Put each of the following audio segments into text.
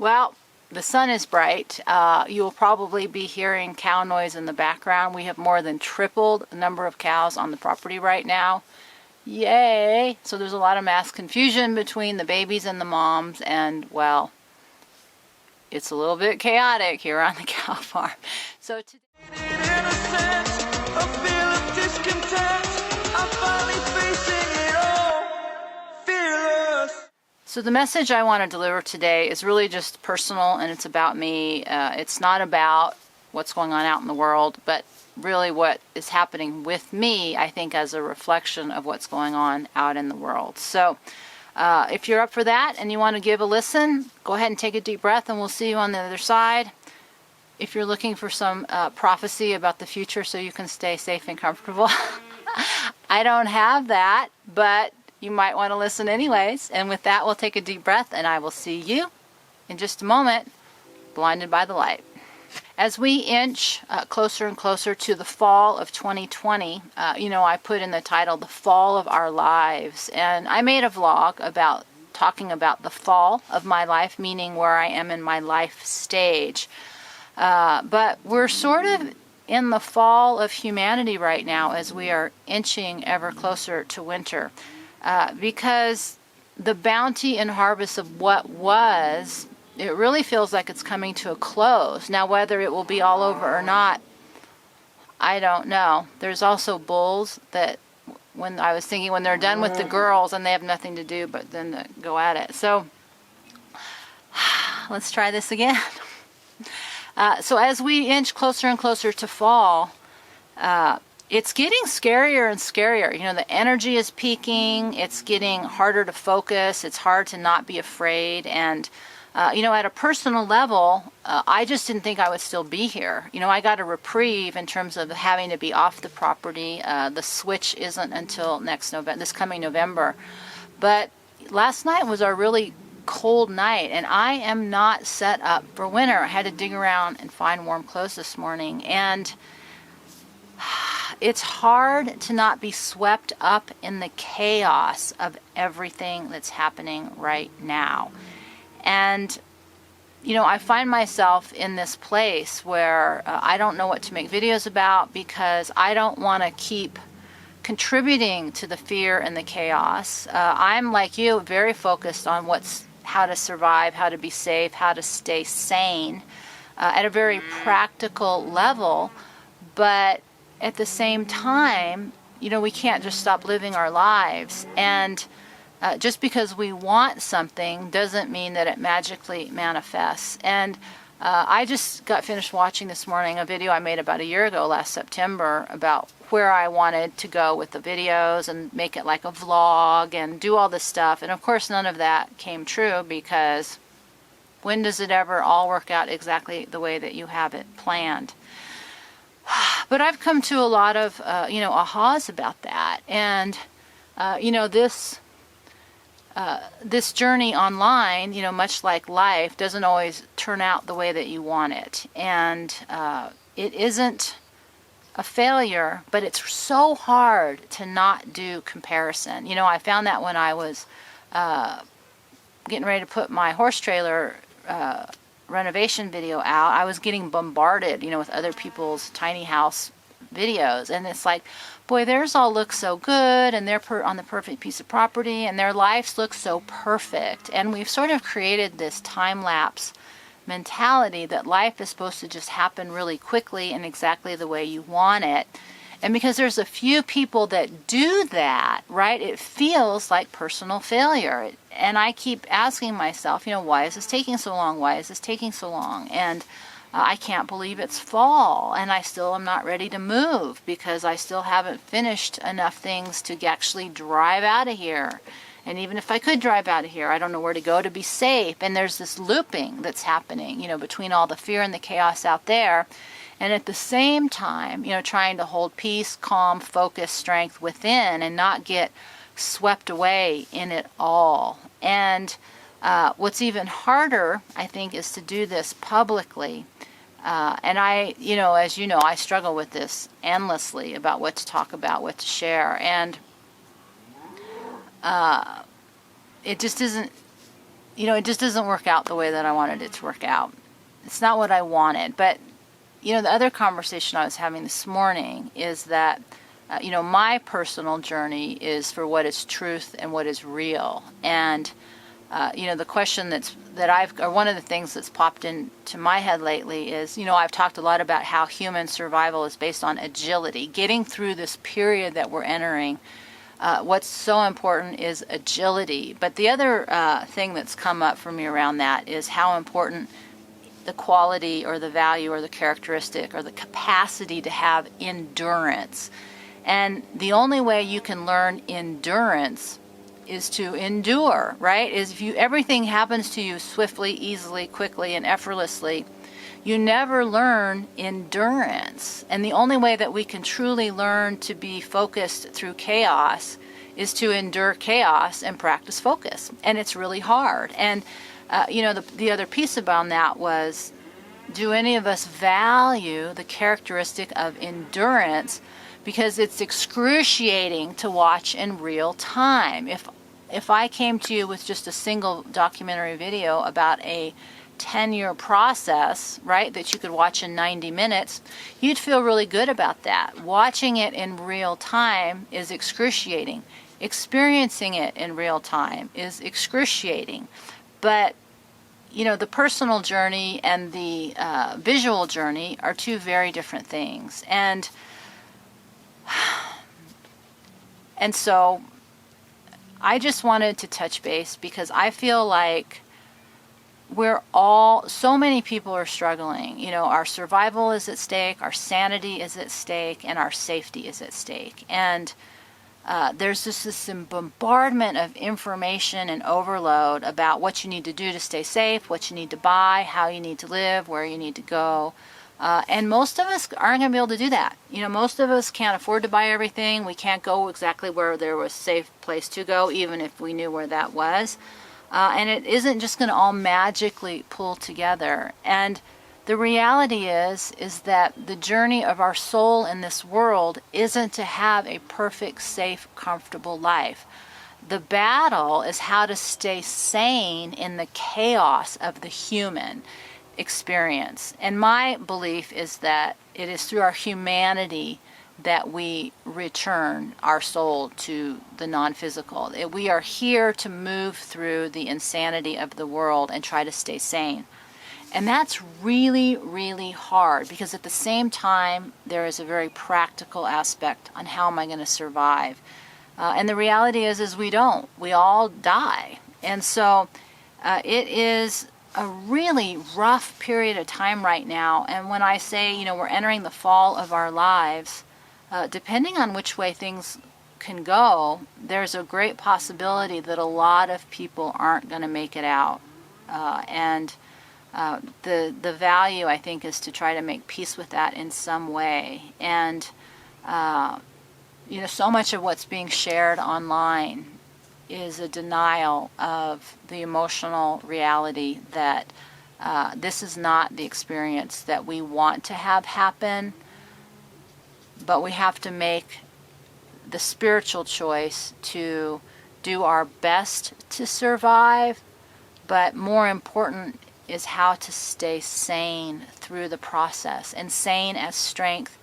Well, the sun is bright. You'll probably be hearing cow noise in the background. We have more than tripled the number of cows on the property right now. Yay! So there's a lot of mass confusion between the babies and the moms, and well, it's a little bit chaotic here on the cow farm. So today, so the message I want to deliver today is really just personal, and it's about me. It's not about what's going on out in the world, but really what is happening with me, I think, as a reflection of what's going on out in the world. So if you're up for that and you want to give a listen, go ahead and take a deep breath, and we'll see you on the other side. If you're looking for some prophecy about the future so you can stay safe and comfortable, I don't have that, but you might want to listen anyways. And with that, we'll take a deep breath, and I will see you in just a moment, blinded by the light. As we inch closer and closer to the fall of 2020, I put in the title, The Fall of Our Lives. And I made a vlog about talking about the fall of my life, meaning where I am in my life stage. But we're sort of in the fall of humanity right now as we are inching ever closer to winter. Because the bounty and harvest of what was, it really feels like it's coming to a close. Now, whether it will be all over or not, I don't know. There's also bulls that, when I was thinking, when they're done with the girls and they have nothing to do but then to go at it. So let's try this again. So as we inch closer and closer to fall, it's getting scarier and scarier. The energy is peaking. It's getting harder to focus. It's hard to not be afraid. And, at a personal level, I just didn't think I would still be here. I got a reprieve in terms of having to be off the property. The switch isn't until this coming November. But last night was a really cold night, and I am not set up for winter. I had to dig around and find warm clothes this morning. And it's hard to not be swept up in the chaos of everything that's happening right now. And, I find myself in this place where I don't know what to make videos about, because I don't want to keep contributing to the fear and the chaos. I'm, like you, very focused on how to survive, how to be safe, how to stay sane at a very practical level. But at the same time, we can't just stop living our lives. And just because we want something doesn't mean that it magically manifests. And I just got finished watching this morning a video I made about a year ago, last September, about where I wanted to go with the videos and make it like a vlog and do all this stuff. And of course, none of that came true, because when does it ever all work out exactly the way that you have it planned? But I've come to a lot of, ahas about that. And, this journey online, much like life, doesn't always turn out the way that you want it. And it isn't a failure, but it's so hard to not do comparison. I found that when I was getting ready to put my horse trailer renovation video out, I was getting bombarded, with other people's tiny house videos. And it's like, boy, theirs all look so good, and they're on the perfect piece of property, and their lives look so perfect. And we've sort of created this time-lapse mentality that life is supposed to just happen really quickly and exactly the way you want it. And because there's a few people that do that, right, it feels like personal failure. And I keep asking myself, why is this taking so long? Why is this taking so long? And I can't believe it's fall, and I still am not ready to move, because I still haven't finished enough things to actually drive out of here. And even if I could drive out of here, I don't know where to go to be safe. And there's this looping that's happening, between all the fear and the chaos out there. And at the same time, trying to hold peace, calm, focus, strength within, and not get swept away in it all. And what's even harder, I think, is to do this publicly. And I, as you know, I struggle with this endlessly about what to talk about, what to share. And it just isn't it just doesn't work out the way that I wanted it to work out. It's not what I wanted. But, the other conversation I was having this morning is that, my personal journey is for what is truth and what is real. And, the question or one of the things that's popped into my head lately is, I've talked a lot about how human survival is based on agility, getting through this period that we're entering. What's so important is agility. But the other thing that's come up for me around that is how important the quality or the value or the characteristic or the capacity to have endurance. And the only way you can learn endurance is to endure, right? Is if everything happens to you swiftly, easily, quickly, and effortlessly, you never learn endurance. And the only way that we can truly learn to be focused through chaos is to endure chaos and practice focus. And it's really hard. And, the other piece about that was, do any of us value the characteristic of endurance? Because it's excruciating to watch in real time. If I came to you with just a single documentary video about a 10-year process, right, that you could watch in 90 minutes, you'd feel really good about that. Watching it in real time is excruciating. Experiencing it in real time is excruciating. But, the personal journey and the visual journey are two very different things. And so I just wanted to touch base because I feel like so many people are struggling. Our survival is at stake, our sanity is at stake, and our safety is at stake. And there's just this bombardment of information and overload about what you need to do to stay safe, what you need to buy, how you need to live, where you need to go. And most of us aren't going to be able to do that. Most of us can't afford to buy everything. We can't go exactly where there was a safe place to go, even if we knew where that was. And it isn't just going to all magically pull together. And the reality is that the journey of our soul in this world isn't to have a perfect, safe, comfortable life. The battle is how to stay sane in the chaos of the human experience. And my belief is that it is through our humanity that we return our soul to the non-physical. We are here to move through the insanity of the world and try to stay sane. And that's really, really hard because at the same time, there is a very practical aspect on how am I going to survive. And the reality is we don't. We all die. And so it is a really rough period of time right now. And when I say, we're entering the fall of our lives, depending on which way things can go, there's a great possibility that a lot of people aren't going to make it out. The value, I think, is to try to make peace with that in some way. And, so much of what's being shared online is a denial of the emotional reality that this is not the experience that we want to have happen, but we have to make the spiritual choice to do our best to survive, but more important is how to stay sane through the process. And sane as strength,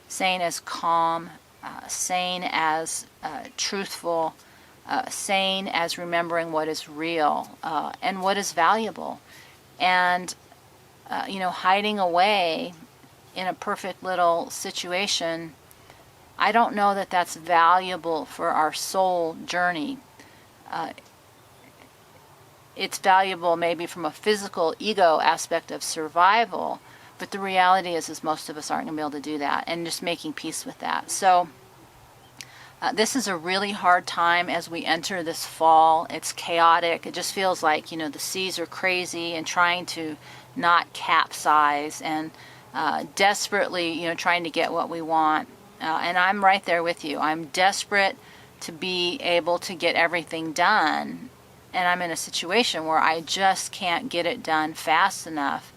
sane as calm, sane as truthful, sane as remembering what is real and what is valuable. And, hiding away in a perfect little situation, I don't know that that's valuable for our soul journey. It's valuable maybe from a physical ego aspect of survival, but the reality is most of us aren't going to be able to do that, and just making peace with that. So this is a really hard time as we enter this fall. It's chaotic. It just feels like, the seas are crazy and trying to not capsize and desperately, trying to get what we want. And I'm right there with you. I'm desperate to be able to get everything done. And I'm in a situation where I just can't get it done fast enough.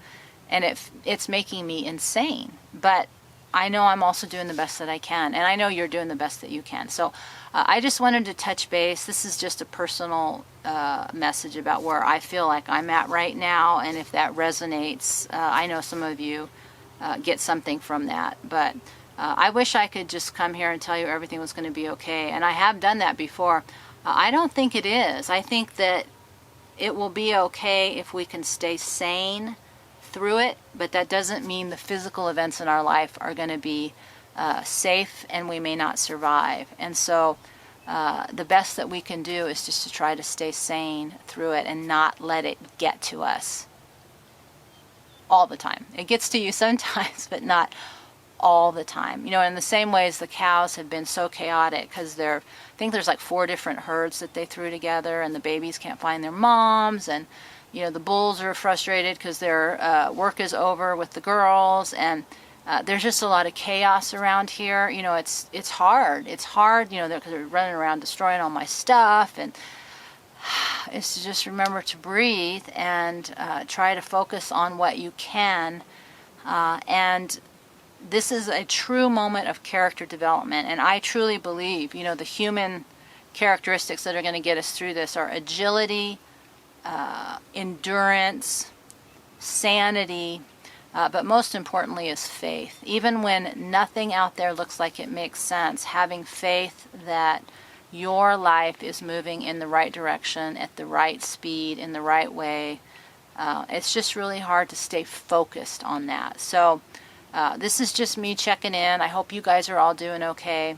And it's making me insane. But I know I'm also doing the best that I can. And I know you're doing the best that you can. So I just wanted to touch base. This is just a personal message about where I feel like I'm at right now, and if that resonates, I know some of you get something from that, but I wish I could just come here and tell you everything was going to be okay, and I have done that before. I don't think it is. I think that it will be okay if we can stay sane through it, but that doesn't mean the physical events in our life are going to be safe and we may not survive. And so the best that we can do is just to try to stay sane through it and not let it get to us all the time. It gets to you sometimes, but not all the time. You know, in the same ways the cows have been so chaotic because I think there's like 4 different herds that they threw together, and the babies can't find their moms, and you know, the bulls are frustrated because their work is over with the girls, and there's just a lot of chaos around here. You know, it's hard. It's hard, you know, because they're running around destroying all my stuff, and it's to just remember to breathe and try to focus on what you can. And this is a true moment of character development, and I truly believe, you know, the human characteristics that are going to get us through this are agility, endurance, sanity, but most importantly is faith. Even when nothing out there looks like it makes sense, having faith that your life is moving in the right direction, at the right speed, in the right way. It's just really hard to stay focused on that. So this is just me checking in. I hope you guys are all doing okay.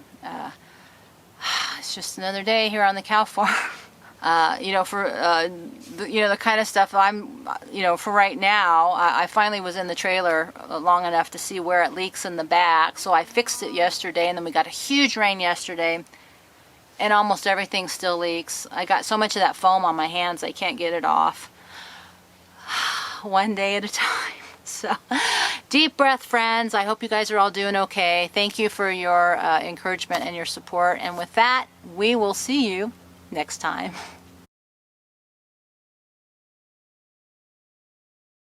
It's just another day here on the cow farm. You know, for the kind of stuff I'm, you know, for right now, I finally was in the trailer long enough to see where it leaks in the back. So I fixed it yesterday, and then we got a huge rain yesterday, and almost everything still leaks. I got so much of that foam on my hands, I can't get it off. One day at a time. So, deep breath, friends. I hope you guys are all doing okay. Thank you for your encouragement and your support. And with that, we will see you next time.